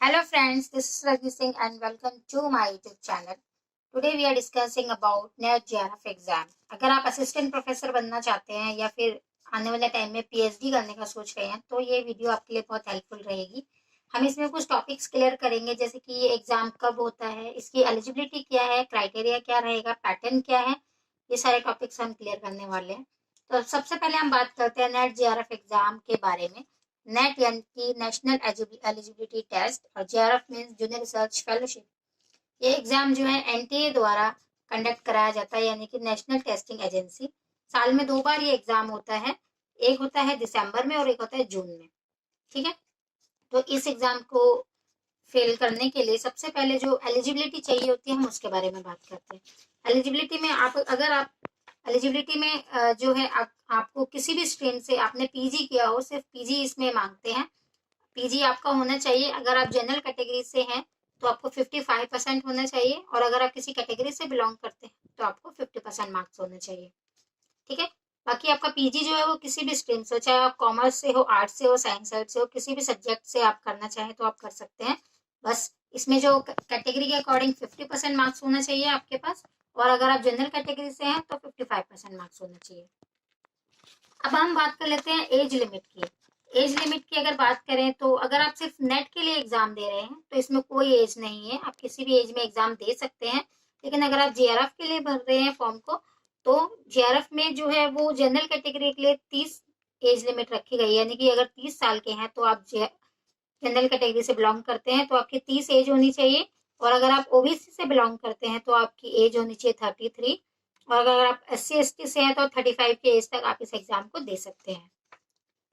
Hello friends, this is Rajni Singh and welcome to my YouTube channel. Today we are discussing about NET JRF exam. अगर आप assistant professor बनना चाहते हैं या फिर आने वाले टाइम में पीएचडी करने का सोच रहे हैं तो ये वीडियो आपके लिए बहुत हेल्पफुल रहेगी। हम इसमें कुछ टॉपिक्स क्लियर करेंगे, जैसे कि ये एग्जाम कब होता है, इसकी एलिजिबिलिटी क्या है, क्राइटेरिया क्या रहेगा, पैटर्न क्या है, ये सारे टॉपिक्स हम क्लियर करने वाले हैं। तो सबसे पहले हम बात करते हैं नेट जेआरएफ एग्जाम के बारे में। नेट यानी कि नेशनल एलिजिबिलिटी टेस्ट और JRF means junior research fellowship. ये एग्जाम जो है एनटीए द्वारा कंडक्ट कराया जाता है, यानी कि नेशनल टेस्टिंग एजेंसी। साल में 2 बार ये एग्जाम होता है, एक होता है दिसंबर में और एक होता है जून में। ठीक है, तो इस एग्जाम को फेल करने के लिए सबसे पहले जो एलिजिबिलिटी चाहिए होती है हम उसके बारे में बात करते हैं। एलिजिबिलिटी में अगर आप एलिजिबिलिटी में जो है आपको किसी भी स्ट्रीम से आपने पीजी किया हो, सिर्फ पीजी इसमें मांगते हैं। पीजी आपका होना चाहिए। अगर आप जनरल कैटेगरी से हैं तो आपको 55% होना चाहिए, और अगर आप किसी कैटेगरी से बिलोंग करते हैं तो आपको 50% मार्क्स होने चाहिए। ठीक है, बाकी आपका पीजी जो है वो किसी भी स्ट्रीम से हो, चाहे आप कॉमर्स से हो, आर्ट्स से हो, साइंस साइड से हो, किसी भी सब्जेक्ट से आप करना चाहें तो आप कर सकते हैं। बस इसमें जो कैटेगरी के अकॉर्डिंग 50% मार्क्स होना चाहिए आपके पास, और अगर आप जनरल कैटेगरी से हैं तो 55% मार्क्स होना चाहिए। अब हम बात कर लेते हैं एज लिमिट की। एज लिमिट की अगर बात करें तो अगर आप सिर्फ नेट के लिए एग्जाम दे रहे हैं तो इसमें कोई एज नहीं है, आप किसी भी एज में एग्जाम दे सकते हैं। लेकिन अगर आप जेआरएफ के लिए भर रहे हैं फॉर्म को, तो जेआरएफ में जो है वो जनरल कैटेगरी के लिए 30 एज लिमिट रखी गई है, यानी कि अगर 30 साल के हैं तो आप जनरल कैटेगरी से बिलोंग करते हैं तो आपकी 30 एज होनी चाहिए, और अगर आप ओबीसी से बिलोंग करते हैं तो आपकी एज होनी चाहिए 33, और अगर आप SC/ST से हैं तो 35 की एज तक आप इस एग्जाम को दे सकते हैं।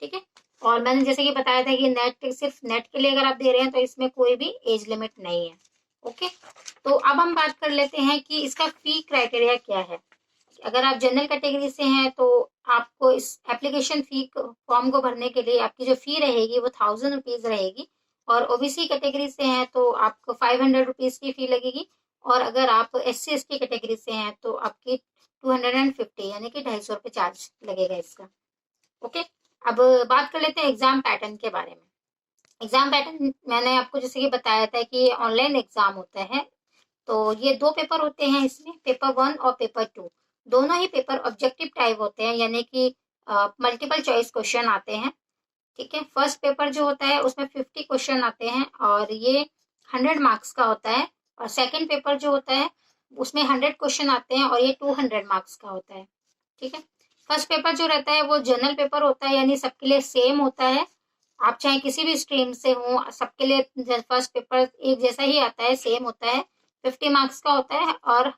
ठीक है, और मैंने जैसे कि बताया था कि नेट सिर्फ नेट के लिए अगर आप दे रहे हैं तो इसमें कोई भी एज लिमिट नहीं है। ओके, तो अब हम बात कर लेते हैं कि इसका फी क्राइटेरिया क्या है। अगर आप जनरल कैटेगरी से हैं तो आपको इस एप्लीकेशन फी फॉर्म को भरने के लिए आपकी जो फी रहेगी वो 1000 रुपीज रहेगी, और ओबीसी कैटेगरी से हैं तो आपको 500 रुपीज की फी लगेगी, और अगर आप SC/ST कैटेगरी से हैं तो आपकी 250 यानी कि 250 रुपये चार्ज लगेगा इसका। ओके, अब बात कर लेते हैं एग्जाम पैटर्न के बारे में। एग्जाम पैटर्न मैंने आपको जैसे कि बताया था कि ऑनलाइन एग्जाम होता है, तो ये 2 पेपर होते हैं इसमें, पेपर 1 और पेपर 2। दोनों ही पेपर ऑब्जेक्टिव टाइप होते हैं, यानी कि मल्टीपल चॉइस क्वेश्चन आते हैं। ठीक है, फर्स्ट पेपर जो होता है उसमें 50 क्वेश्चन आते हैं और ये 100 मार्क्स का होता है, और सेकंड पेपर जो होता है उसमें 100 क्वेश्चन आते हैं और ये 200 मार्क्स का होता है। ठीक है, फर्स्ट पेपर जो रहता है वो जनरल पेपर होता है, यानी सबके लिए सेम होता है। आप चाहे किसी भी स्ट्रीम से हो, सबके लिए फर्स्ट पेपर एक जैसा ही आता है, सेम होता है। 50 मार्क्स का होता है और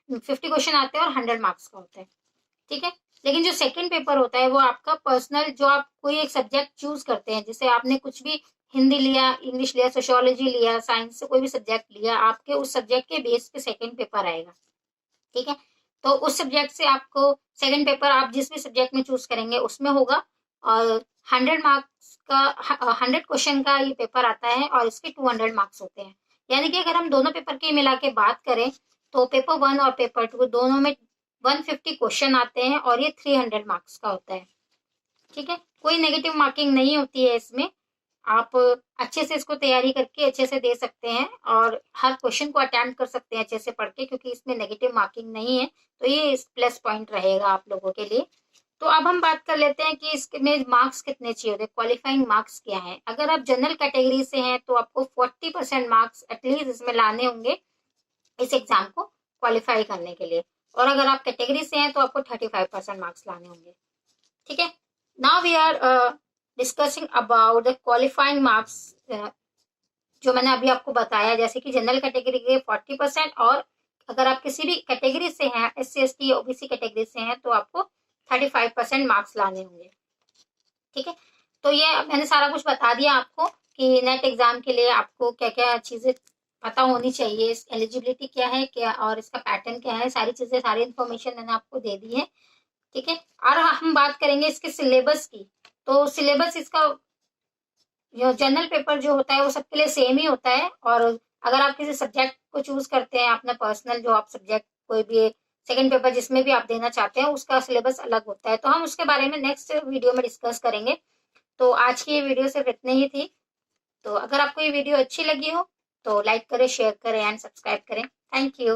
50 क्वेश्चन आते हैं और 100 मार्क्स का होता है। ठीक है, लेकिन जो सेकंड पेपर होता है वो आपका पर्सनल, जो आप कोई एक सब्जेक्ट चूज करते हैं, जैसे आपने कुछ भी हिंदी लिया, इंग्लिश लिया, सोशियोलॉजी लिया, साइंस से कोई भी सब्जेक्ट लिया, आपके उस सब्जेक्ट के बेस पे सेकंड पेपर आएगा। ठीक है, तो उस सब्जेक्ट से आपको सेकंड पेपर आप जिस भी सब्जेक्ट में चूज करेंगे उसमें होगा, और 100 मार्क्स का 100 क्वेश्चन का ये पेपर आता है और इसके 200 मार्क्स होते हैं। यानी कि अगर हम दोनों पेपर की मिला के बात करें तो पेपर 1 और पेपर 2 दोनों में 150 क्वेश्चन आते हैं और ये 300 मार्क्स का होता है। ठीक है, कोई नेगेटिव मार्किंग नहीं होती है इसमें, आप अच्छे से इसको तैयारी करके अच्छे से दे सकते हैं और हर क्वेश्चन को अटेम्प्ट कर सकते हैं अच्छे से पढ़ के, क्योंकि इसमें नेगेटिव मार्किंग नहीं है, तो ये प्लस पॉइंट रहेगा आप लोगों के लिए। तो अब हम बात कर लेते हैं कि इसमें मार्क्स कितने चाहिए होते हैं, क्वालिफाइंग मार्क्स क्या है। अगर आप जनरल कैटेगरी से हैं तो आपको 40% मार्क्स एटलीस्ट इसमें लाने होंगे इस एग्जाम को क्वालिफाई करने के लिए, और अगर आप कैटेगरी से हैं तो आपको 35% मार्क्स लाने होंगे। ठीक है, now we are discussing about the qualifying marks, जो मैंने अभी आपको बताया, जैसे कि जनरल कैटेगरी के 40%, और अगर आप किसी भी कैटेगरी से हैं, SC/ST OBC कैटेगरी से हैं तो आपको 35% मार्क्स लाने होंगे। ठीक है, तो ये मैंने सारा कुछ बता दिया आपको कि नेट एग्जाम के लिए आपको क्या क्या चीजें पता होनी चाहिए, एलिजिबिलिटी क्या है क्या, और इसका पैटर्न क्या है, सारी चीजें, सारी इन्फॉर्मेशन मैंने आपको दे दी है। ठीक है, और हम बात करेंगे इसके सिलेबस की। तो सिलेबस इसका जो जनरल पेपर जो होता है वो सबके लिए सेम ही होता है, और अगर आप किसी सब्जेक्ट को चूज करते हैं अपना पर्सनल, जो आप सब्जेक्ट कोई भी सेकंड पेपर जिसमें भी आप देना चाहते हैं उसका सिलेबस अलग होता है, तो हम उसके बारे में नेक्स्ट वीडियो में डिस्कस करेंगे। तो आज की ये वीडियो सिर्फ इतनी ही थी। तो अगर आपको ये वीडियो अच्छी लगी हो तो लाइक करें, शेयर करें एंड सब्सक्राइब करें। Thank you.